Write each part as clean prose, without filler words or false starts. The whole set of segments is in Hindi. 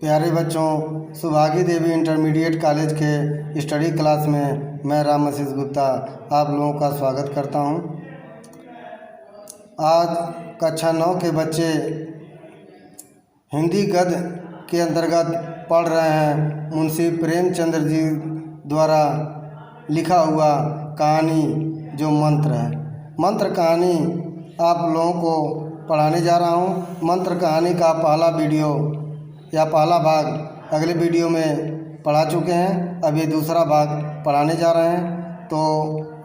प्यारे बच्चों, सुभागी देवी इंटरमीडिएट कॉलेज के स्टडी क्लास में मैं राम आशीष गुप्ता आप लोगों का स्वागत करता हूं। आज कक्षा 9 के बच्चे हिंदी गद्य के अंतर्गत पढ़ रहे हैं मुंशी प्रेमचंद्र जी द्वारा लिखा हुआ कहानी जो मंत्र है। मंत्र कहानी आप लोगों को पढ़ाने जा रहा हूं। मंत्र कहानी का पहला वीडियो या पहला भाग अगले वीडियो में पढ़ा चुके हैं। अब ये दूसरा भाग पढ़ाने जा रहे हैं, तो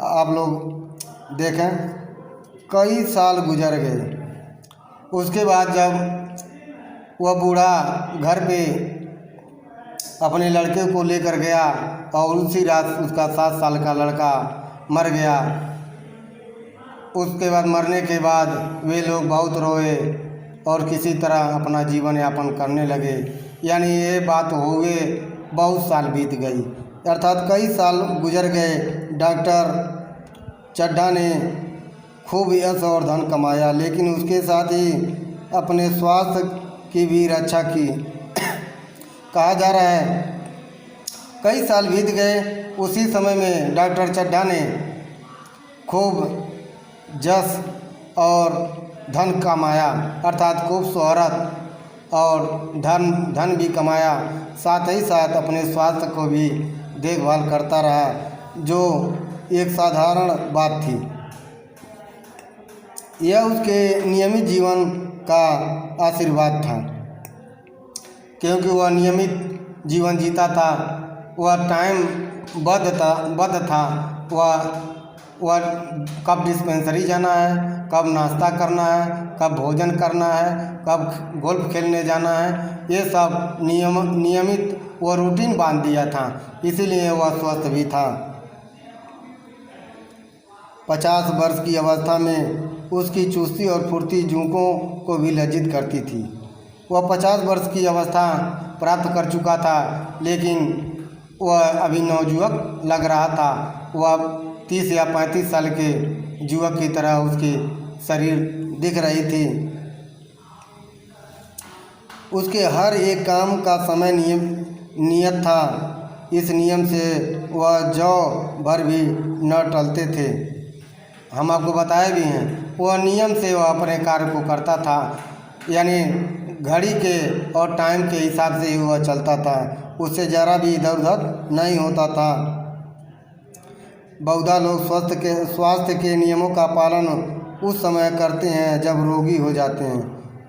आप लोग देखें। कई साल गुजर गए। उसके बाद जब वह बूढ़ा घर पे अपने लड़के को लेकर गया और उसी रात उसका 7 साल का लड़का मर गया। उसके बाद मरने के बाद वे लोग बहुत रोए और किसी तरह अपना जीवन यापन करने लगे। यानी ये बात हुए बहुत साल बीत गई, अर्थात कई साल गुजर गए। डॉक्टर चड्ढा ने खूब यश और धन कमाया, लेकिन उसके साथ ही अपने स्वास्थ्य की भी रक्षा की। कहा जा रहा है कई साल बीत गए। उसी समय में डॉक्टर चड्ढा ने खूब जश और धन कमाया, अर्थात खूब शोहरत और धन भी कमाया। साथ ही साथ अपने स्वास्थ्य को भी देखभाल करता रहा, जो एक साधारण बात थी। यह उसके नियमित जीवन का आशीर्वाद था, क्योंकि वह नियमित जीवन जीता था। वह टाइम बद्ध था। वह कब डिस्पेंसरी जाना है, कब नाश्ता करना है, कब भोजन करना है, कब गोल्फ खेलने जाना है, ये सब नियमित वह रूटीन बांध दिया था। इसीलिए वह स्वस्थ भी था। 50 वर्ष की अवस्था में उसकी चुस्ती और फुर्ती जूकों को भी लज्जित करती थी। वह 50 वर्ष की अवस्था प्राप्त कर चुका था, लेकिन वह अभी नवयुवक लग रहा था। वह 30 या 35 साल के युवक की तरह उसकी शरीर दिख रही थी। उसके हर एक काम का समय नियत था। इस नियम से वह जौ भर भी न टलते थे। हम आपको बताए भी हैं, वह नियम से वह अपने कार्य को करता था। यानी घड़ी के और टाइम के हिसाब से ही वह चलता था। उससे ज़रा भी इधर उधर नहीं होता था। बहुधा लोग स्वास्थ्य के नियमों का पालन उस समय करते हैं जब रोगी हो जाते हैं।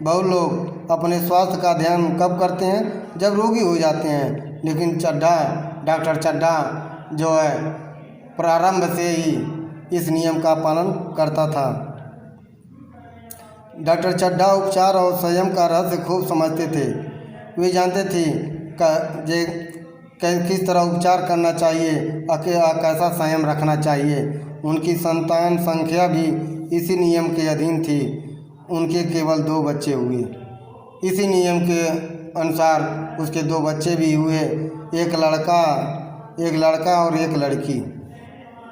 बहुत लोग अपने स्वास्थ्य का ध्यान कब करते हैं? जब रोगी हो जाते हैं। लेकिन डॉक्टर चड्ढा जो है प्रारंभ से ही इस नियम का पालन करता था। डॉक्टर चड्ढा उपचार और संयम का रहस्य खूब समझते थे। वे जानते थे किस तरह उपचार करना चाहिए, कैसा संयम रखना चाहिए। उनकी संतान संख्या भी इसी नियम के अधीन थी। उनके केवल 2 बच्चे हुए। इसी नियम के अनुसार उसके 2 बच्चे भी हुए, एक लड़का और एक लड़की,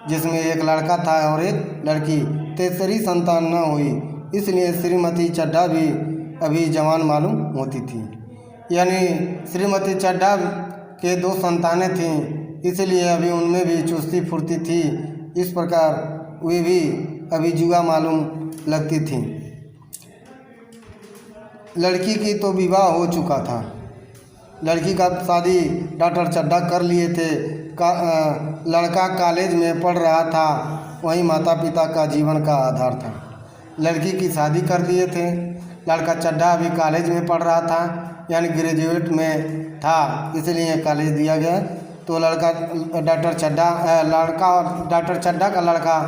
जिसमें एक लड़का था और एक लड़की। तीसरी संतान न हुई, इसलिए श्रीमती चड्ढा भी अभी जवान मालूम होती थी। यानी श्रीमती चड्ढा के 2 संतानें थीं, इसलिए अभी उनमें भी चुस्ती फुर्ती थी। इस प्रकार वे भी अभी जुआ मालूम लगती थीं। लड़की की तो विवाह हो चुका था। लड़की का शादी डॉक्टर चड्ढा कर लिए थे। लड़का कॉलेज में पढ़ रहा था, वहीं माता पिता का जीवन का आधार था। लड़की की शादी कर दिए थे। लड़का चड्ढा अभी कॉलेज में पढ़ रहा था, यानी ग्रेजुएट में था, इसलिए कॉलेज दिया गया। तो डॉक्टर चड्ढा का लड़का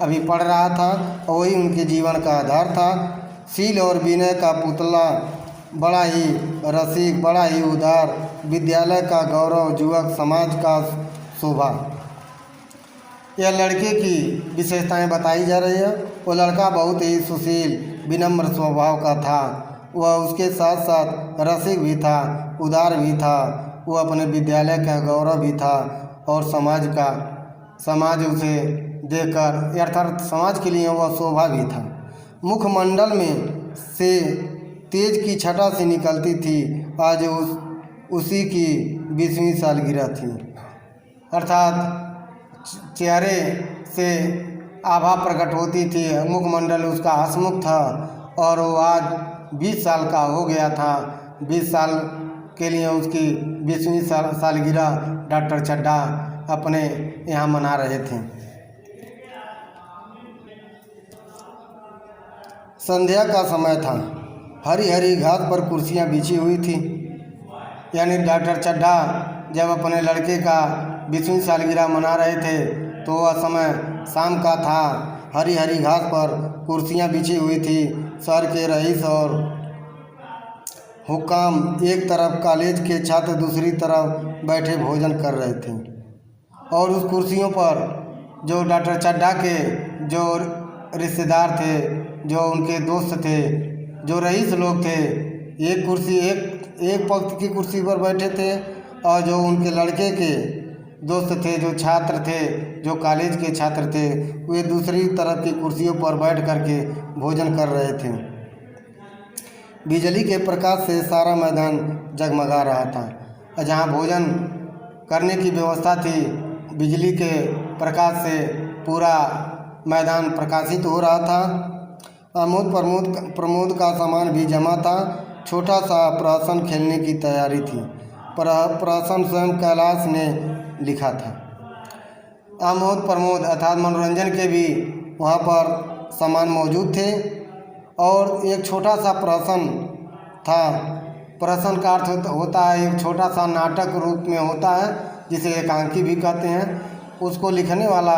अभी पढ़ रहा था और वही उनके जीवन का आधार था। शील और विनय का पुतला, बड़ा ही रसिक, बड़ा ही उदार, विद्यालय का गौरव, युवक समाज का शोभा। यह लड़के की विशेषताएं बताई जा रही है। वो लड़का बहुत ही सुशील, विनम्र स्वभाव का था। वह उसके साथ साथ रसिक भी था, उदार भी था। वो अपने विद्यालय का गौरव भी था और समाज उसे देखकर, अर्थात समाज के लिए वह शोभा भी था। मुखमंडल में से तेज की छटा सी निकलती थी। आज उसी की 20वीं सालगिरह थी। अर्थात चेहरे से आभा प्रकट होती थी, मुखमंडल उसका हंसमुख था और वो आज 20 साल का हो गया था। 20 साल के लिए उसकी 20वीं सालगिरह डॉक्टर चड्ढा अपने यहाँ मना रहे थे। संध्या का समय था। हरी हरी घास पर कुर्सियाँ बिछी हुई थी। यानी डॉक्टर चड्ढा जब अपने लड़के का 20वीं सालगिरह मना रहे थे तो वह समय शाम का था। हरी हरी घास पर कुर्सियाँ बिछी हुई थी। शहर के रईस और हुक्काम एक तरफ, कॉलेज के छात्र दूसरी तरफ बैठे भोजन कर रहे थे। और उस कुर्सियों पर जो डॉक्टर चड्ढा के जो रिश्तेदार थे, जो उनके दोस्त थे, जो रईस लोग थे, एक पक्ष की कुर्सी पर बैठे थे और जो उनके लड़के के दोस्त थे, जो छात्र थे, जो कॉलेज के छात्र थे, वे दूसरी तरफ की कुर्सियों पर बैठ करके भोजन कर रहे थे। बिजली के प्रकाश से सारा मैदान जगमगा रहा था। जहाँ भोजन करने की व्यवस्था थी, बिजली के प्रकाश से पूरा मैदान प्रकाशित हो रहा था। आमोद प्रमोद का सामान भी जमा था। छोटा सा प्रहसन खेलने की तैयारी थी। प्रहसन स्वयं कैलाश ने लिखा था। आमोद प्रमोद अर्थात मनोरंजन के भी वहाँ पर सामान मौजूद थे और एक छोटा सा प्रहसन था। प्रहसन का अर्थ होता है एक छोटा सा नाटक रूप में होता है, जिसे एकांकी भी कहते हैं। उसको लिखने वाला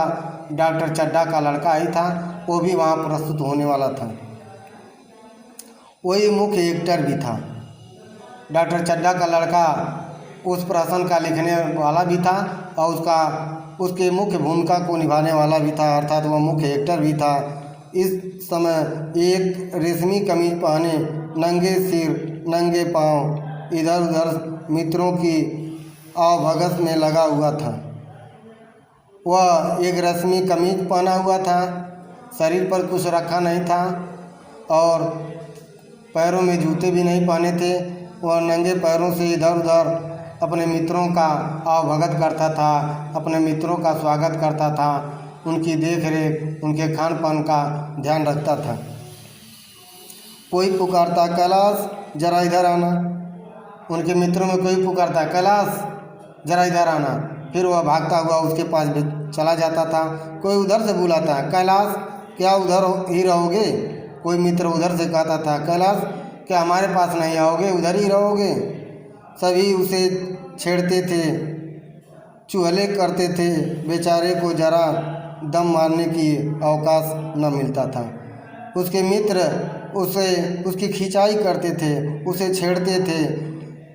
डॉक्टर चड्ढा का लड़का ही था, वो भी वहाँ प्रस्तुत होने वाला था। वही मुख्य एक्टर भी था। डॉक्टर चड्ढा का लड़का उस प्रहसन का लिखने वाला भी था और उसके मुख्य भूमिका को निभाने वाला भी था, अर्थात वह मुख्य एक्टर भी था। इस समय एक रेशमी कमीज पहने, नंगे सिर नंगे पांव इधर उधर मित्रों की आवभगत में लगा हुआ था। वह एक रेशमी कमीज पहना हुआ था, शरीर पर कुछ रखा नहीं था और पैरों में जूते भी नहीं पहने थे। वह नंगे पैरों से इधर उधर अपने मित्रों का आवभगत करता था, अपने मित्रों का स्वागत करता था, उनकी देख रेख, उनके खान पान का ध्यान रखता था। कोई पुकारता, कैलाश जरा इधर आना। उनके मित्रों में कोई पुकारता, कैलाश जरा इधर आना। फिर वह भागता हुआ उसके पास चला जाता था। कोई उधर से बुलाता, कैलाश क्या उधर ही रहोगे। कोई मित्र उधर से कहता था, कैलाश क्या हमारे पास नहीं आओगे, उधर ही रहोगे। सभी उसे छेड़ते थे, चुहले करते थे। बेचारे को जरा दम मारने की अवकाश न मिलता था। उसके मित्र उसकी खिंचाई करते थे, उसे छेड़ते थे,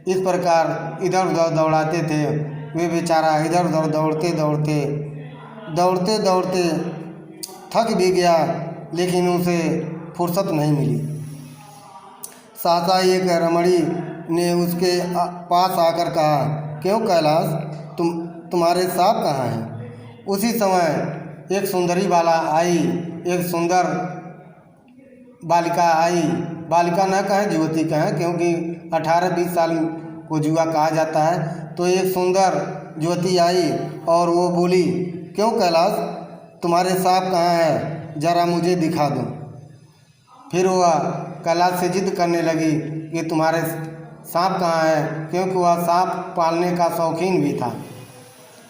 इस प्रकार इधर उधर दौड़ाते थे। वे बेचारा इधर उधर दौड़ते दौड़ते थक भी गया, लेकिन उसे फुर्सत नहीं मिली। सहसा एक रमणी ने उसके पास आकर कहा, क्यों कैलाश, तुम्हारे सांप कहाँ हैं। उसी समय एक सुंदरी बाला आई, एक सुंदर बालिका आई। बालिका न कहें, युवती कहें, क्योंकि 18-20 साल को युवा कहा जाता है। तो एक सुंदर युवती आई और वो बोली, क्यों कैलाश, तुम्हारे सांप कहाँ हैं, जरा मुझे दिखा दो। फिर वह कैलाश से जिद करने लगी कि तुम्हारे सांप कहाँ है, क्योंकि वह सांप पालने का शौकीन भी था,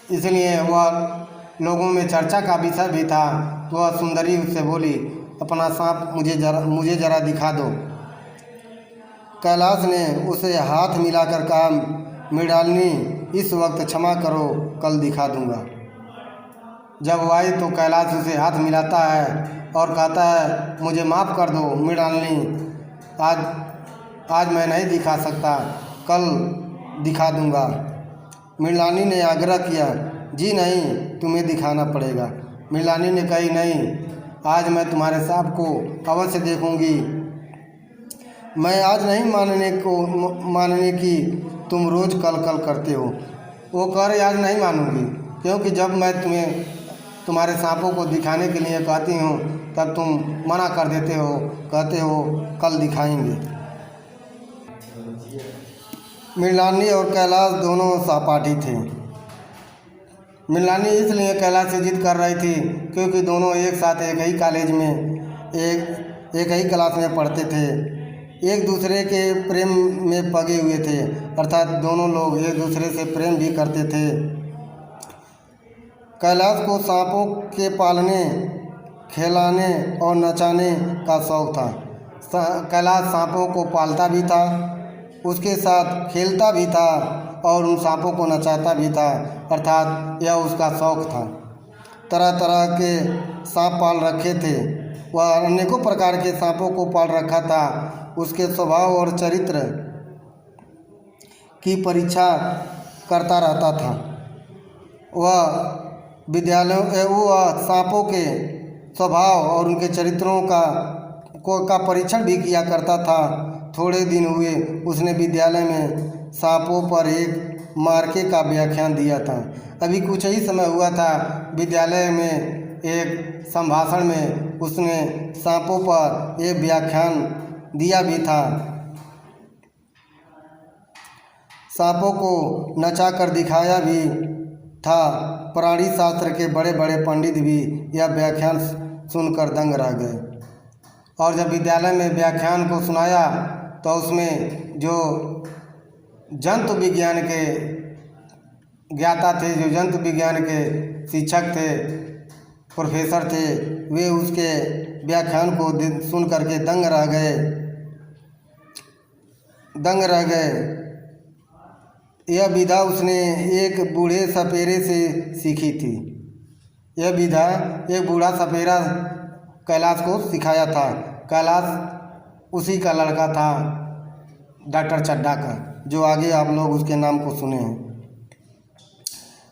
इसलिए वह लोगों में चर्चा का विषय भी था। तो वह सुंदरी उससे बोली, अपना सांप मुझे जरा दिखा दो। कैलाश ने उसे हाथ मिलाकर कहा, मृणालिनी, इस वक्त क्षमा करो, कल दिखा दूंगा। जब वो आई तो कैलाश उसे हाथ मिलाता है और कहता है, मुझे माफ़ कर दो मृणालिनी, आज मैं नहीं दिखा सकता, कल दिखा दूंगा। मृणालिनी ने आग्रह किया, जी नहीं, तुम्हें दिखाना पड़ेगा। मृणालिनी ने कही, नहीं, आज मैं तुम्हारे सांप को अवश्य देखूंगी। मैं आज नहीं मानने की तुम रोज़ कल करते हो। वो कह रहे, आज नहीं मानूंगी, क्योंकि जब मैं तुम्हारे सांपों को दिखाने के लिए कहती हूँ तब तुम मना कर देते हो, कहते हो कल दिखाएंगे। मृणालिनी और कैलाश दोनों सहपाठी थे। मृणालिनी इसलिए कैलाश से जिद कर रही थी क्योंकि दोनों एक साथ एक ही कॉलेज में एक ही क्लास में पढ़ते थे, एक दूसरे के प्रेम में पगे हुए थे, अर्थात दोनों लोग एक दूसरे से प्रेम भी करते थे। कैलाश को सांपों के पालने, खिलाने और नचाने का शौक़ था। कैलाश सांपों को पालता भी था, उसके साथ खेलता भी था और उन सांपों को नचाता भी था, अर्थात यह उसका शौक़ था। तरह तरह के सांप पाल रखे थे, वह अनेकों प्रकार के सांपों को पाल रखा था। उसके स्वभाव और चरित्र की परीक्षा करता रहता था। वह सांपों के स्वभाव और उनके चरित्रों का परीक्षण भी किया करता था। थोड़े दिन हुए उसने विद्यालय में सांपों पर एक मार्के का व्याख्यान दिया था। अभी कुछ ही समय हुआ था, विद्यालय में एक संभाषण में उसने सांपों पर एक व्याख्यान दिया भी था। सांपों को नचा कर दिखाया भी था। प्राणी शास्त्र के बड़े बड़े पंडित भी यह व्याख्यान सुनकर दंग रह गए। और जब विद्यालय में व्याख्यान को सुनाया तो उसमें जो जंतु विज्ञान के ज्ञाता थे, जो जंतु विज्ञान के शिक्षक थे, प्रोफेसर थे, वे उसके व्याख्यान को सुन करके दंग रह गए। यह विधा उसने एक बूढ़े सपेरे से सीखी थी। यह विधा एक बूढ़ा सपेरा कैलाश को सिखाया था। कैलाश उसी का लड़का था, डॉक्टर चड्ढा का, जो आगे आप लोग उसके नाम को सुने हैं।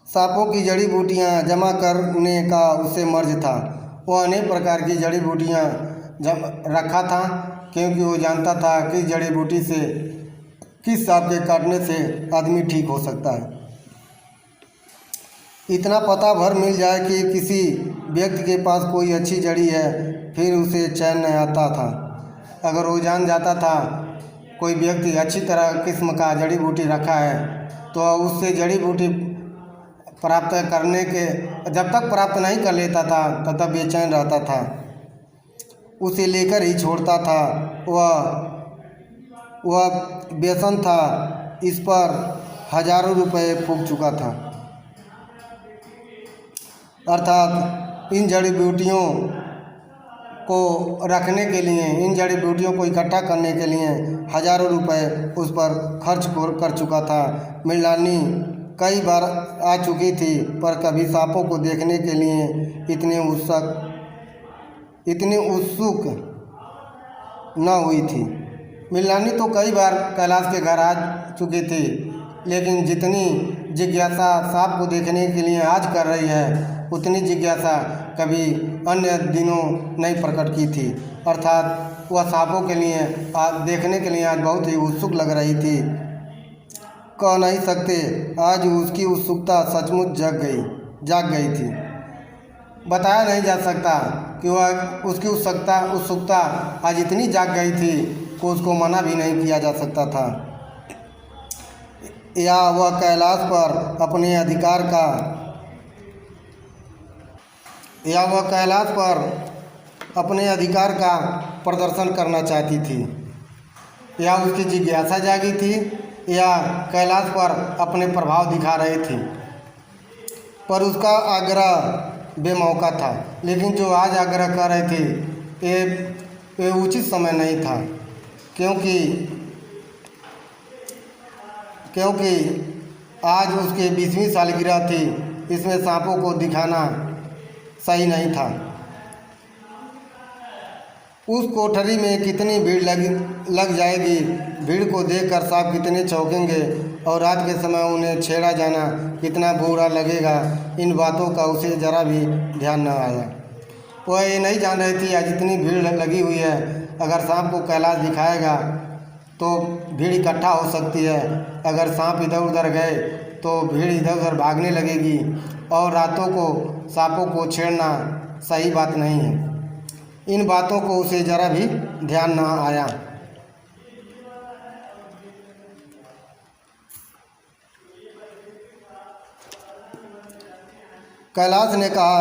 सांपों की जड़ी बूटियाँ जमा करने का उसे मर्ज था। वह अनेक प्रकार की जड़ी बूटियाँ रखा था, क्योंकि वो जानता था कि जड़ी बूटी से, किस सांप के काटने से आदमी ठीक हो सकता है। इतना पता भर मिल जाए कि किसी व्यक्ति के पास कोई अच्छी जड़ी है, फिर उसे चैन नहीं आता था। अगर वो जान जाता था कोई व्यक्ति अच्छी तरह किस्म का जड़ी बूटी रखा है, तो उससे जड़ी बूटी प्राप्त करने के जब तक प्राप्त नहीं कर लेता था तब तक बेचैन रहता था, उसे लेकर ही छोड़ता था। वह व्यसन था, इस पर हजारों रुपए फूंक चुका था। अर्थात इन जड़ी बूटियों को रखने के लिए, इन जड़ी बूटियों को इकट्ठा करने के लिए हजारों रुपए उस पर खर्च कर चुका था। मृणालिनी कई बार आ चुकी थी, पर कभी सांपों को देखने के लिए इतनी उत्सुक न हुई थी। मृणालिनी तो कई बार कैलाश के घर आ चुकी थी, लेकिन जितनी जिज्ञासा सांप को देखने के लिए आज कर रही है, उतनी जिज्ञासा कभी अन्य दिनों नहीं प्रकट की थी। अर्थात वह सांपों के लिए देखने के लिए आज बहुत ही उत्सुक लग रही थी। कह नहीं सकते आज उसकी उत्सुकता सचमुच जाग गई थी। बताया नहीं जा सकता कि वह उसकी उत्सुकता आज इतनी जाग गई थी कि उसको मना भी नहीं किया जा सकता था। या वह कैलाश पर अपने अधिकार का प्रदर्शन करना चाहती थी, या उसकी जिज्ञासा जागी थी, या कैलाश पर अपने प्रभाव दिखा रही थी। पर उसका आग्रह बेमौका था। लेकिन जो आज आग्रह कर रहे थे ये उचित समय नहीं था, क्योंकि आज उसके 20वीं सालगिरह थी। इसमें सांपों को दिखाना सही नहीं था। उस कोठरी में कितनी भीड़ लग जाएगी, भीड़ को देखकर सांप कितने चौंकेंगे, और रात के समय उन्हें छेड़ा जाना कितना बुरा लगेगा, इन बातों का उसे ज़रा भी ध्यान न आया। वह ये नहीं जान रही थी आज इतनी भीड़ लगी हुई है, अगर सांप को कैलाश दिखाएगा तो भीड़ इकट्ठा हो सकती है। अगर सांप इधर उधर गए तो भीड़ इधर उधर भागने लगेगी, और रातों को सांपों को छेड़ना सही बात नहीं है। इन बातों को उसे ज़रा भी ध्यान न आया। कैलाश ने कहा,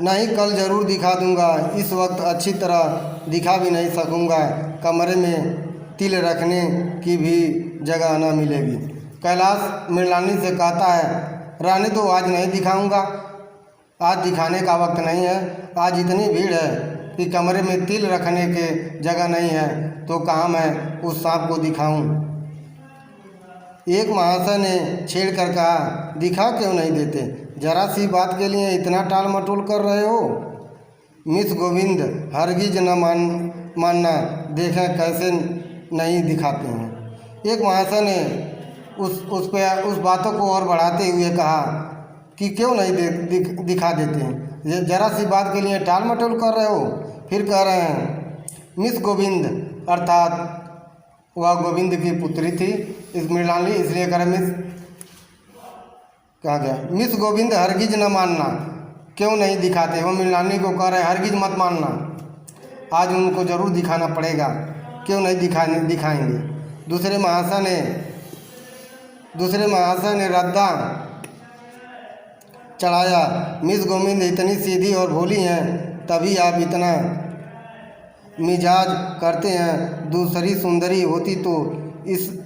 नहीं, कल ज़रूर दिखा दूंगा। इस वक्त अच्छी तरह दिखा भी नहीं सकूंगा, कमरे में तिल रखने की भी जगह न मिलेगी। कैलाश मृणालिनी से कहता है, रहने दो, आज नहीं दिखाऊंगा, आज दिखाने का वक्त नहीं है। आज इतनी भीड़ है कि कमरे में तिल रखने के जगह नहीं है, तो कहाँ मैं उस सांप को दिखाऊं। एक महाशय ने छेड़ कर कहा, दिखा क्यों नहीं देते? जरा सी बात के लिए इतना टाल मटोल कर रहे हो। मिस गोविंद हरगिज न मानना, देखें कैसे नहीं दिखाते हैं। एक महाशय ने उस बातों को और बढ़ाते हुए कहा कि क्यों नहीं दिखा देते हैं, जरा सी बात के लिए टाल मटोल कर रहे हो। फिर कह रहे हैं, मिस गोविंद, अर्थात वह गोविंद की पुत्री थी, इस मृणालिनी इसलिए कह रहे मिस कहा गया। मिस गोविंद हरगिज न मानना, क्यों नहीं दिखाते? वो मृणालिनी को कह रहे हैं, हरगिज मत मानना, आज उनको ज़रूर दिखाना पड़ेगा, क्यों नहीं दिखाएंगे। दूसरे महाशय ने रद्दा चढ़ाया, मिस गोविंद इतनी सीधी और भोली हैं, तभी आप इतना मिजाज करते हैं। दूसरी सुंदरी होती तो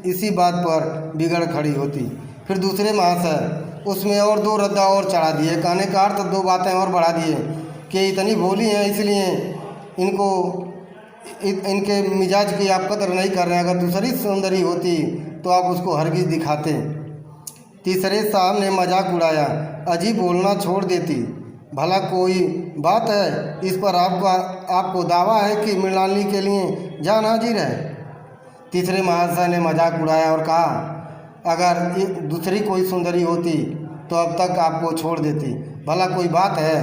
इसी बात पर बिगड़ खड़ी होती। फिर दूसरे महाशय उसमें और 2 रद्दा और चढ़ा दिए। कहने का अर्थ 2 बातें और बढ़ा दिए कि इतनी भोली हैं, इसलिए इनके मिजाज की आप कदर नहीं कर रहे हैं। अगर दूसरी सुंदरी होती तो आप उसको हरगिज दिखाते। तीसरे साहब ने मजाक उड़ाया, अजी बोलना छोड़ देती, भला कोई बात है? इस पर आपको दावा है कि मृणालिनी के लिए जान हाजिर है। तीसरे महाशय ने मजाक उड़ाया और कहा, अगर दूसरी कोई सुंदरी होती तो अब तक आपको छोड़ देती, भला कोई बात है?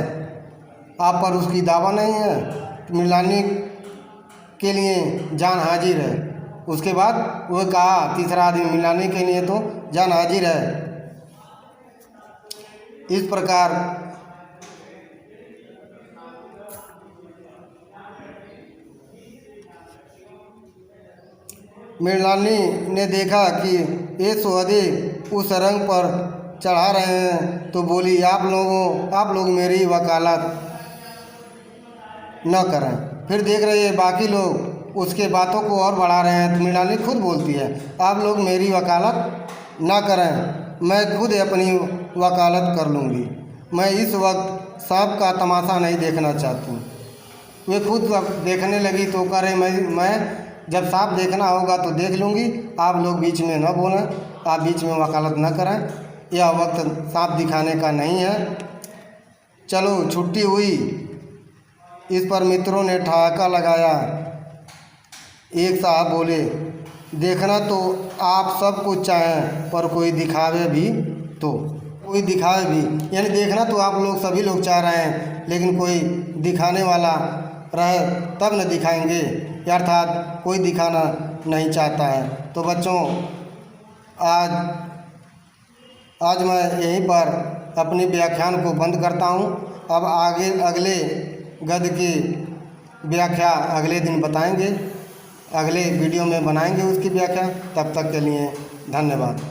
आप पर उसकी दावा नहीं है? मृणालिनी के लिए जान हाजिर है। उसके बाद वह कहा, तीसरा आदमी, मृणालिनी के लिए तो जान हाजिर है। इस प्रकार मृणालिनी ने देखा कि ये सौदे उस रंग पर चढ़ा रहे हैं, तो बोली, आप लोग मेरी वकालत न करें। फिर देख रहे हैं बाकी लोग उसके बातों को और बढ़ा रहे हैं, तो मृणालिनी खुद बोलती है, आप लोग मेरी वकालत ना करें, मैं खुद अपनी वकालत कर लूँगी। मैं इस वक्त सांप का तमाशा नहीं देखना चाहती। वे खुद देखने लगी तो कह रहे, मैं जब सांप देखना होगा तो देख लूँगी, आप लोग बीच में न बोलें, आप बीच में वकालत न करें, यह वक्त सांप दिखाने का नहीं है। चलो, छुट्टी हुई। इस पर मित्रों ने ठहाका लगाया। एक साहब बोले, देखना तो आप सब कुछ चाहें, पर कोई दिखावे भी, यानी देखना तो आप लोग सभी लोग चाह रहे हैं, लेकिन कोई दिखाने वाला रहे तब न दिखाएंगे, अर्थात कोई दिखाना नहीं चाहता है। तो बच्चों, आज मैं यहीं पर अपनी व्याख्यान को बंद करता हूँ। अब आगे अगले गद्य की व्याख्या अगले दिन बताएंगे, अगले वीडियो में बनाएंगे उसकी व्याख्या। तब तक के लिए धन्यवाद।